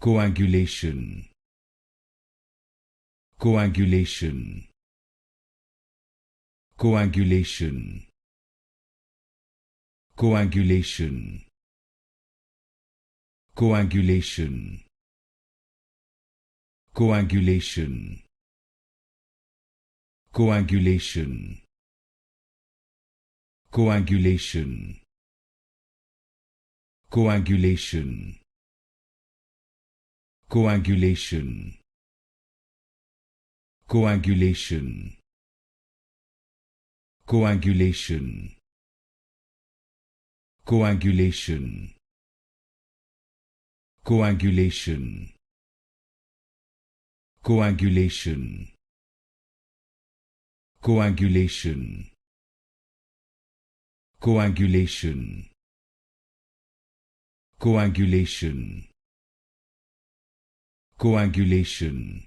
coagulation, coagulation, coagulation, coagulation, coagulation, coagulation, coagulation, coagulation, coagulation, coagulation, coagulation, coagulation, coagulation, coagulation, coagulation, coagulation, coagulation, coagulation, coagulation,